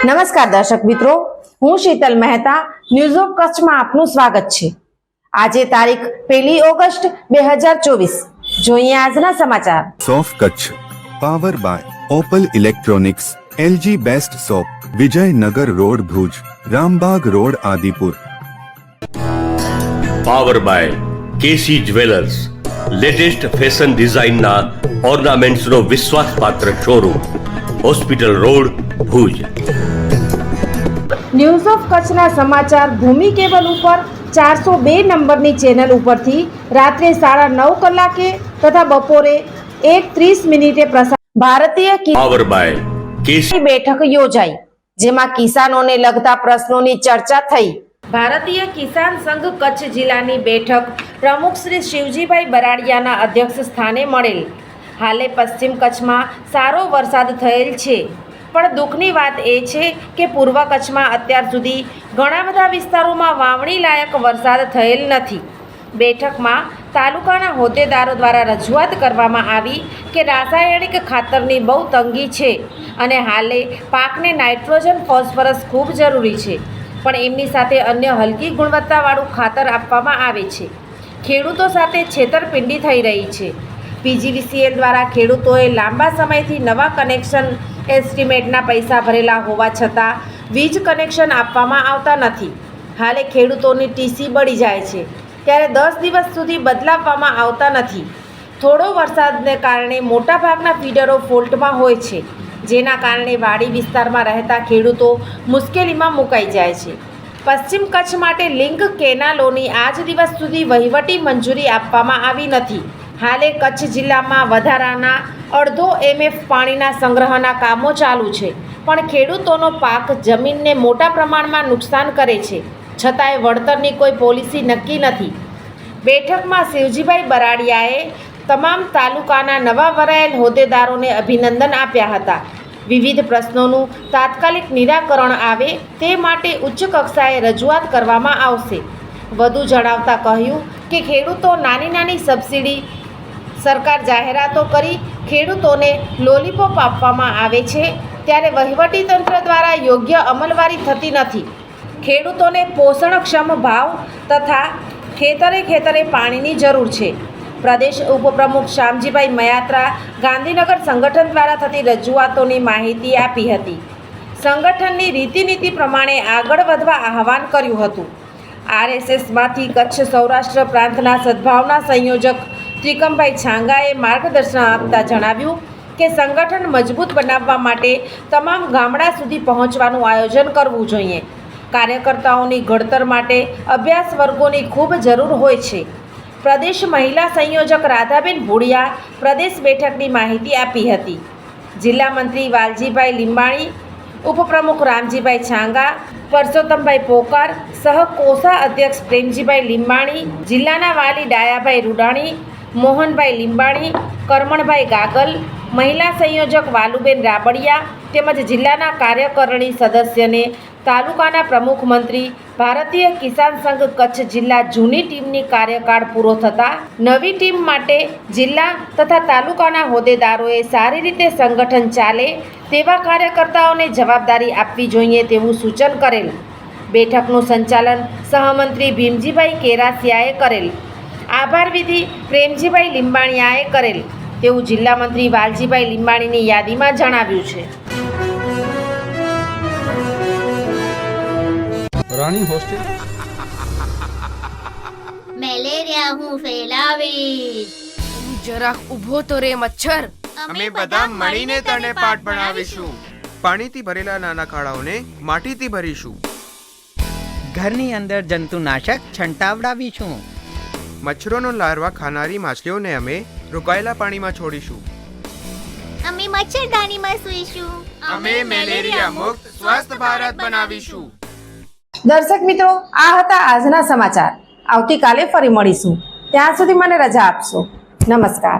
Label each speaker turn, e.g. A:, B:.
A: નમસ્કાર દર્શક મિત્રો, હું શીતલ મહેતા ન્યૂઝ ઓફ કચ્છમાં આપનું સ્વાગત છે। આજે તારીખ 1 ઓગસ્ટ 2024। જોઈએ આજના સમાચાર।
B: સોફ Kutch power by Opal electronics, LG best shop, Vijaynagar road Bhuj, Rambag road Adipur.
C: Power by KC jewellers, latest fashion ડિઝાઇનના ઓર્નામેન્ટ્સનો વિશ્વાસપાત્ર showroom, hospital road Bhuj.
A: News of કચ્છના સમાચાર ભૂમિ કેબલ ઉપર 402 નંબરની ચેનલ ઉપરથી રાત્રે 9:30 કલાકે તથા બપોરે 1:30 પ્રસાર। ભારતીય
C: પાવર બાય કેસી
A: બેઠક યોજાઈ, જેમાં કિસાનોને લગતા પ્રશ્નોની ચર્ચા થઈ। ભારતીય કિસાન સંઘ કચ્છ જિલ્લાની બેઠક પ્રમુખ શ્રી શિવજીભાઈ બરાડિયાના અધ્યક્ષ સ્થાને મળેલ। હાલે પશ્ચિમ કચ્છમાં સારો વરસાદ થયેલ છે, પણ દુઃખની વાત એ છે કે પૂર્વ કચ્છમાં અત્યાર સુધી ઘણા બધા વિસ્તારોમાં વાવણી લાયક વરસાદ થયેલ નથી। બેઠકમાં તાલુકાના હોદ્દેદારો દ્વારા રજૂઆત કરવામાં આવી કે રાસાયણિક ખાતરની બહુ તંગી છે અને હાલે પાકને નાઇટ્રોજન ફોસ્ફરસ ખૂબ જરૂરી છે, પણ એમની સાથે અન્ય હલકી ગુણવત્તાવાળું ખાતર આપવામાં આવે છે। ખેડૂતો સાથે છેતરપિંડી થઈ રહી છે। પીજીવીસીએલ દ્વારા ખેડૂતોએ લાંબા સમયથી નવા કનેક્શન એસ્ટિમેટના પૈસા ભરેલા હોવા છતાં વીજ કનેક્શન આપવામાં આવતા નથી। હાલે ખેડૂતોની ટીસી બળી જાય છે, ત્યારે 10 દિવસ સુધી બદલાવવામાં આવતા નથી। થોડો વરસાદને કારણે મોટાભાગના ફીડરો ફોલ્ટમાં હોય છે, જેના કારણે વાડી વિસ્તારમાં રહેતા ખેડૂતો મુશ્કેલીમાં મુકાઈ જાય છે। પશ્ચિમ કચ્છ માટે લિંક કેનાલોની આજ દિવસ સુધી વહીવટી મંજૂરી આપવામાં આવી નથી। હાલે કચ્છ જિલ્લામાં વધારાના 1/2 MF પાણીના સંગ્રહના કામો ચાલુ છે, પણ ખેડૂતોનો પાક જમીનને મોટા પ્રમાણમાં નુકસાન કરે છે, છતાંય વળતરની કોઈ પોલિસી નક્કી નથી। બેઠકમાં શિવજીભાઈ બરાડિયાએ તમામ તાલુકાના નવા વરાયેલ હોદ્દેદારોને અભિનંદન આપ્યા હતા। વિવિધ પ્રશ્નોનું તાત્કાલિક નિરાકરણ આવે તે માટે ઉચ્ચ કક્ષાએ રજૂઆત કરવામાં આવશે। વધુ જણાવતા કહ્યું કે ખેડૂતો નાની સબસિડી સરકાર જાહેરાતો કરી ખેડૂતોને લોલીપોપ આપવામાં આવે છે, ત્યારે વહીવટીતંત્ર દ્વારા યોગ્ય અમલવારી થતી નથી। ખેડૂતોને પોષણક્ષમ ભાવ તથા ખેતરે પાણીની જરૂર છે। પ્રદેશ ઉપપ્રમુખ શામજીભાઈ મયાત્રા ગાંધીનગર સંગઠન દ્વારા થતી રજૂઆતોની માહિતી આપી હતી। સંગઠનની રીતિનીતિ પ્રમાણે આગળ વધવા આહવાન કર્યું હતું। RSSમાંથી કચ્છ સૌરાષ્ટ્ર પ્રાંતના સદભાવના સંયોજક ત્રિકમભાઈ છાંગાએ માર્ગદર્શન આપતા જણાવ્યું કે સંગઠન મજબૂત બનાવવા માટે તમામ ગામડા સુધી પહોંચવાનું આયોજન કરવું જોઈએ। કાર્યકર્તાઓની ઘડતર માટે અભ્યાસ વર્ગોની ખૂબ જરૂર હોય છે। પ્રદેશ મહિલા સંયોજક રાધાબેન ભુડિયા પ્રદેશ બેઠકની માહિતી આપી હતી। જિલ્લા મંત્રી વાલજીભાઈ લીંબાણી, ઉપપ્રમુખ રામજીભાઈ છાંગા, પરસોત્તમભાઈ પોકાર, સહ કોષા અધ્યક્ષ પ્રેમજીભાઈ લીંબાણી, જિલ્લાના વાલી ડાયાભાઈ રૂડાણી, મોહનભાઈ લીંબાણી, કરમણભાઈ ગાગલ, મહિલા સંયોજક વાલુબેન રાબડિયા તેમજ જિલ્લાના કાર્યકારિણી સદસ્યને તાલુકાના પ્રમુખ મંત્રી ભારતીય કિસાન સંઘ કચ્છ જિલ્લા જૂની ટીમની કાર્યકાળ પૂરો થતાં નવી ટીમ માટે જિલ્લા તથા તાલુકાના હોદ્દેદારોએ સારી રીતે સંગઠન ચાલે તેવા કાર્યકર્તાઓને જવાબદારી આપવી જોઈએ તેવું સૂચન કરેલ। બેઠકનું સંચાલન સહમંત્રી ભીમજીભાઈ કેરાસિયાએ કરેલ। આભાર વિધિ પ્રેમજીભાઈ લીંબાણીયાએ કરેલ તેવું જિલ્લા મંત્રી વાલજીભાઈ લીંબાણીની યાદીમાં જણાવ્યું છે।
D: રાણી હોસ્ટેલ
E: મેલેરિયા હું ફેલાવીશ।
F: જરાક ઊભો તો રે મચ્છર।
G: અમે બધા મળીને તને પાઠ ભણાવીશું। પાણીથી ભરેલા નાના ખાડાઓને માટીથી ભરીશું।
H: ઘરની અંદર જંતુનાશક છંટાવડાવીશું।
G: મચ્છરોનો લાર્વા ખાનારી માછલીઓને અમે રોકાયેલા પાણીમાં છોડીશું।
E: અમે મચ્છરદાનીમાં સૂઈશું।
G: અમે મેલેરિયા મુક્ત સ્વસ્થ ભારત બનાવીશું।
A: દર્શક મિત્રો, આ હતા આજના સમાચાર। આવતીકાલે ફરી મળીશું, ત્યાં સુધી મને રજા આપશો। નમસ્કાર।